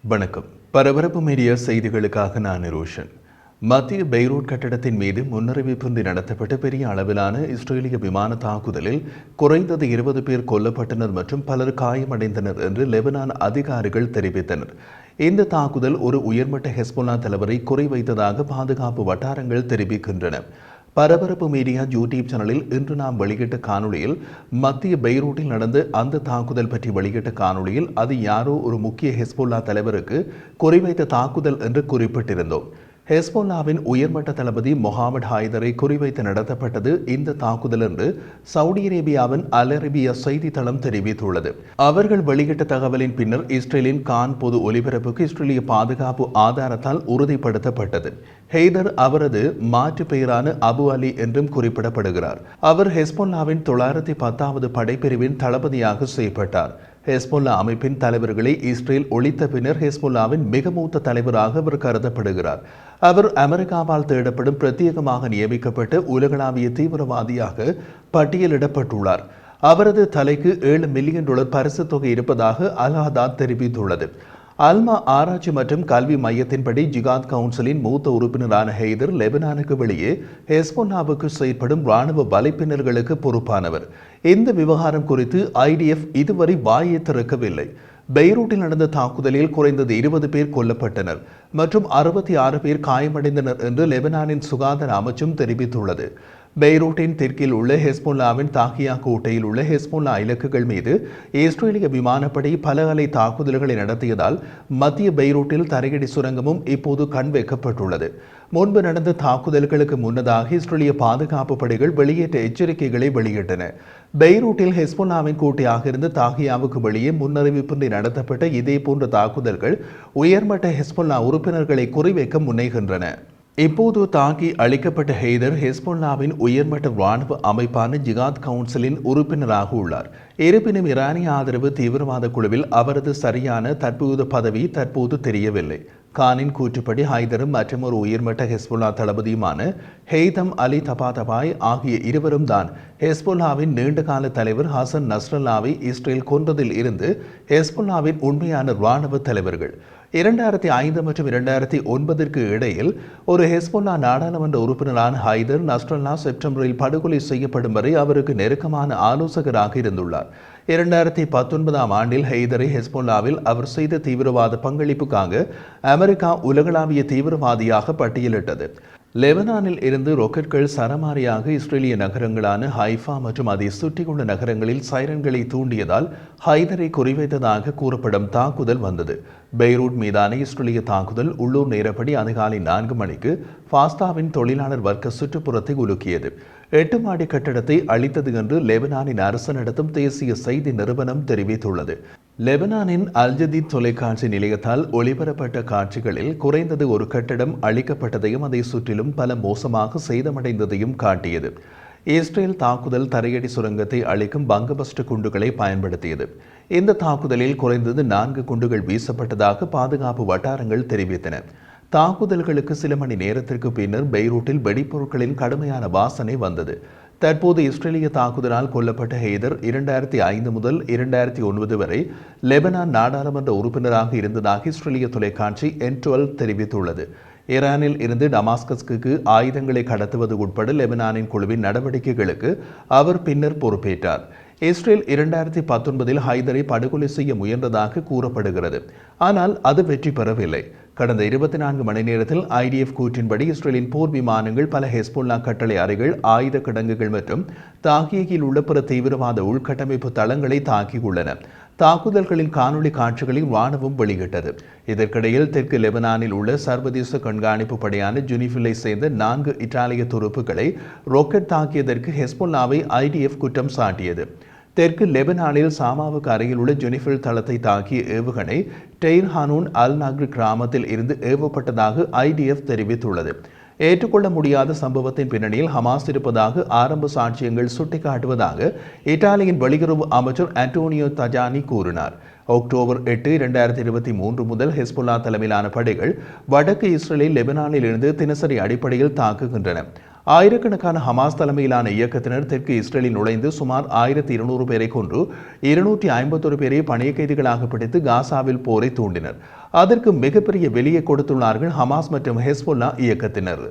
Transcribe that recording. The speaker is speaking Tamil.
வணக்கம். பரபரப்பு மீடியா செய்திகளுக்காக நான் ரோஷன். மத்திய பெய்ரூட் கட்டடத்தின் மீது முன்னறிவிப்பின்றி நடத்தப்பட்ட பெரிய அளவிலான இஸ்ரேலிய விமான தாக்குதலில் குறைந்தது 20 பேர் கொல்லப்பட்டனர் மற்றும் பலர் காயமடைந்தனர் என்று லெபனான் அதிகாரிகள் தெரிவித்தனர். இந்த தாக்குதல் ஒரு உயர்மட்ட ஹெஸ்போலா தலைவரை குறிவைத்ததாக பாதுகாப்பு வட்டாரங்கள் தெரிவிக்கின்றன. பரபரப்பு மீடியா யூடியூப் சேனலில் இன்று நாம் வெளியிட்ட காணொளியில் மத்திய பெய்ரூட்டில் நடந்த அந்த தாக்குதல் பற்றி வெளியிட்ட காணொளியில் அது யாரோ ஒரு முக்கிய ஹெஸ்போல்லா தலைவருக்கு குறிவைத்த தாக்குதல் என்று குறிப்பிட்டிருந்தோம். ஹெஸ்போல்லாவின் உயர்மட்ட தளபதி மொஹாமட் ஹைதரை குறிவைத்து நடத்தப்பட்டது இந்த தாக்குதல் என்று சவுதி அரேபியாவின் அல் அரேபியா செய்தித்தளம் தெரிவித்துள்ளது. அவர்கள் வெளியிட்ட தகவலின் பின்னர் இஸ்ரேலின் கான் பொது ஒலிபரப்புக்கு இஸ்ரேலிய பாதுகாப்பு ஆதாரத்தால் உறுதிப்படுத்தப்பட்டது. ஹெய்தர் அவரது மாற்று பெயரான அபு அலி என்றும் குறிப்பிடப்படுகிறார். அவர் ஹெஸ்போல்லாவின் 910வது படைப்பிரிவின் தளபதியாக செயல்பட்டார். ஹெஸ்போல்லா அமைப்பின் தலைவர்களை இஸ்ரேல் ஒழித்த பின்னர் ஹெஸ்போல்லாவின் மிக மூத்த தலைவராக அவர் கருதப்படுகிறார். அவர் அமெரிக்காவால் தேடப்படும் பிரத்யேகமாக நியமிக்கப்பட்ட உலகளாவிய தீவிரவாதியாக பட்டியலிடப்பட்டுள்ளார். அவரது தலைக்கு $7 மில்லியன் பரிசுத் தொகை இருப்பதாக அல் ஹதாத் தெரிவித்துள்ளது. அல்மா ஆராய்ச்சி மற்றும் கல்வி மையத்தின்படி ஜிகாத் கவுன்சிலின் மூத்த உறுப்பினரான ஹெய்தர் லெபனானுக்கு வெளியே ஹெஸ்போல்லாவுக்கு செயற்படும் ராணுவ வலைப்பின்னர்களுக்கு பொறுப்பானவர். இந்த விவகாரம் குறித்து IDF இதுவரை வாயை திறக்கவில்லை. பெய்ரூட்டில் நடந்த தாக்குதலில் குறைந்தது 20 பேர் கொல்லப்பட்டனர் மற்றும் 66 பேர் காயமடைந்தனர் என்று லெபனானின் சுகாதார அமைச்சும் தெரிவித்துள்ளது. பெய்ரூட்டின் தெற்கில் உள்ள ஹெஸ்போல்லாவின் தாகியா கோட்டையில் உள்ள ஹெஸ்போல்லா இலக்குகள் மீது இஸ்ரேலிய விமானப்படை பல அலை தாக்குதல்களை நடத்தியதால் மத்திய பெய்ரூட்டில் தரையடி சுரங்கமும் இப்போது கண் வைக்கப்பட்டுள்ளது. முன்பு நடந்த தாக்குதல்களுக்கு முன்னதாக இஸ்ரேலிய பாதுகாப்பு படைகள் வெளியேற்ற எச்சரிக்கைகளை வெளியிட்டன. பெய்ரூட்டில் ஹெஸ்போல்லாவின் கோட்டையாக இருந்த தாகியாவுக்கு வெளியே முன்னறிவிப்பின்றி நடத்தப்பட்ட இதேபோன்ற தாக்குதல்கள் உயர்மட்ட ஹெஸ்போல்லா உறுப்பினர்களை குறிவைக்க முனைகின்றன. இப்போது தாக்கி அளிக்கப்பட்ட ஹெய்தர் ஹெஸ்போல்லாவின் உயர்மட்ட ராணுவ அமைப்பான ஜிகாத் கவுன்சிலின் உறுப்பினராக உள்ளார். இருப்பினும் ஈரானிய ஆதரவு தீவிரவாத குழுவில் அவரது சரியான தற்போது பதவி தற்போது தெரியவில்லை. கானின் கூற்றுப்படி ஹைதரும் மற்றும் ஒரு உயர்மட்ட ஹெஸ்போல்லா தளபதியுமான ஹெய்தம் அலி தபாதபாய் ஆகிய இருவரும் தான் ஹெஸ்போல்லாவின் நீண்டகால தலைவர் ஹசன் நஸ்ரல்லாவை இஸ்ரேல் கொன்றதில் இருந்து ஹெஸ்போல்லாவின் உண்மையான இராணுவ தலைவர்கள். 2005 மற்றும் 2009 இடையில் ஒரு ஹெஸ்போல்லா நாடாளுமன்ற உறுப்பினரான ஹைதர் நஸ்ரல்லா செப்டம்பரில் படுகொலை செய்யப்படும் வரை அவருக்கு நெருக்கமான ஆலோசகராக இருந்துள்ளார். 2019 ஆண்டில் ஹெய்தரை ஹெஸ்போல்லாவில் அவர் செய்த தீவிரவாத பங்களிப்புக்காக அமெரிக்கா உலகளாவிய தீவிரவாதியாக பட்டியலிட்டது. லெபனானில் இருந்து ராக்கெட்கள் சரமாரியாக இஸ்ரேலிய நகரங்களான ஹைஃபா மற்றும் அதை சுற்றியுள்ள நகரங்களில் சைரன்களை தூண்டியதால் ஹைதரை குறிவைத்ததாக கூறப்படும் தாக்குதல் வந்தது. பெய்ரூட் மீதான இஸ்ரேலிய தாக்குதல் உள்ளூர் நேரப்படி அதிகாலை 4 மணிக்கு பாஸ்தாவின் தொழிலாளர் வர்க்க சுற்றுப்புறத்தை உலுக்கியது. 8 மாடி கட்டடத்தை அழித்தது என்று லெபனானின் அரசு நடத்தும் தேசிய செய்தி நிறுவனம் தெரிவித்துள்ளது. லெபனானின் அல்ஜதீத் தொலைக்காட்சி நிலையத்தால் ஒளிபரப்பட்ட காட்சிகளில் குறைந்தது ஒரு கட்டடம் அழிக்கப்பட்டதையும் அதை சுற்றிலும் பல மோசமாக சேதமடைந்ததையும் காட்டியது. இஸ்ரேல் தாக்குதல் தரையடி சுரங்கத்தை அழிக்கும் பங்கபஸ்ட் குண்டுகளை பயன்படுத்தியது. இந்த தாக்குதலில் குறைந்தது 4 குண்டுகள் வீசப்பட்டதாக பாதுகாப்பு வட்டாரங்கள் தெரிவித்தன. தாக்குதல்களுக்கு சில மணி நேரத்திற்கு பின்னர் பெய்ரூட்டில் வெடிப்பொருட்களின் கடுமையான வாசனை வந்தது. தற்போது இஸ்ரேலிய தாக்குதலால் கொல்லப்பட்ட ஹெய்தர் 2005 முதல் 2009 வரை லெபனான் நாடாளுமன்ற உறுப்பினராக இருந்ததாக இஸ்ரேலிய தொலைக்காட்சி N12 தெரிவித்துள்ளது. ஈரானில் இருந்து டமாஸ்கஸ்க்கு ஆயுதங்களை கடத்துவது உட்பட லெபனானின் குழுவின் நடவடிக்கைகளுக்கு அவர் பின்னர் பொறுப்பேற்றார். இஸ்ரேல் 2019 ஹைதரை படுகொலை செய்ய முயன்றதாக கூறப்படுகிறது. ஆனால் அது வெற்றி பெறவில்லை. கடந்த 24 மணி நேரத்தில் IDF கூற்றின்படி இஸ்ரேலின் போர் விமானங்கள் பல ஹெஸ்போல்லா கட்டளை அறைகள், ஆயுத கிடங்குகள் மற்றும் தாகியில் உள்ள பிற தீவிரவாத உள்கட்டமைப்பு தளங்களை தாக்கியுள்ளன. தாக்குதல்களின் காணொலி காட்சிகளை ராணுவம் வெளியிட்டது. இதற்கிடையில் தெற்கு லெபனானில் உள்ள சர்வதேச கண்காணிப்பு படையான ஜுனிஃபிலை சேர்ந்த 4 இத்தாலிய துருப்புக்களை ராக்கெட் தாக்கியதற்கு ஹெஸ்போல்லாவை IDF குற்றம் சாட்டியது. தெற்கு லெபனானில் சாமாவுக்கு அருகில் உள்ள ஜுனிஃபில் தளத்தை தாக்கிய ஏவுகணை டெய்ர் ஹானூன் அல் நக்ர் கிராமத்தில் இருந்து ஏவப்பட்டதாக IDF தெரிவித்துள்ளது. ஏற்றுக்கொள்ள முடியாத சம்பவத்தின் பின்னணியில் ஹமாஸ் இருப்பதாக ஆரம்ப சாட்சியங்கள் சுட்டிக்காட்டுவதாக இத்தாலியின் வெளியுறவு அமைச்சர் அன்டோனியோ தஜானி கூறினார். அக்டோபர் 8, 2023 முதல் ஹெஸ்போல்லா தலைமையிலான படைகள் வடக்கு இஸ்ரேலில் லெபனானில் இருந்து தினசரி அடிப்படையில் தாக்குகின்றன. ஆயிரக்கணக்கான ஹமாஸ் தலைமையிலான இயக்கத்தினர் தெற்கு இஸ்ரேலில் நுழைந்து சுமார் 1200 பேரை கொன்று 251 பேரை பணைய கைதிகளாக பிடித்து காசாவில் போரை தூண்டினர். அதற்கு மிகப்பெரிய வெளியை கொடுத்துள்ளார்கள் ஹமாஸ் மற்றும் ஹெஸ்பொல்லா இயக்கத்தினர்.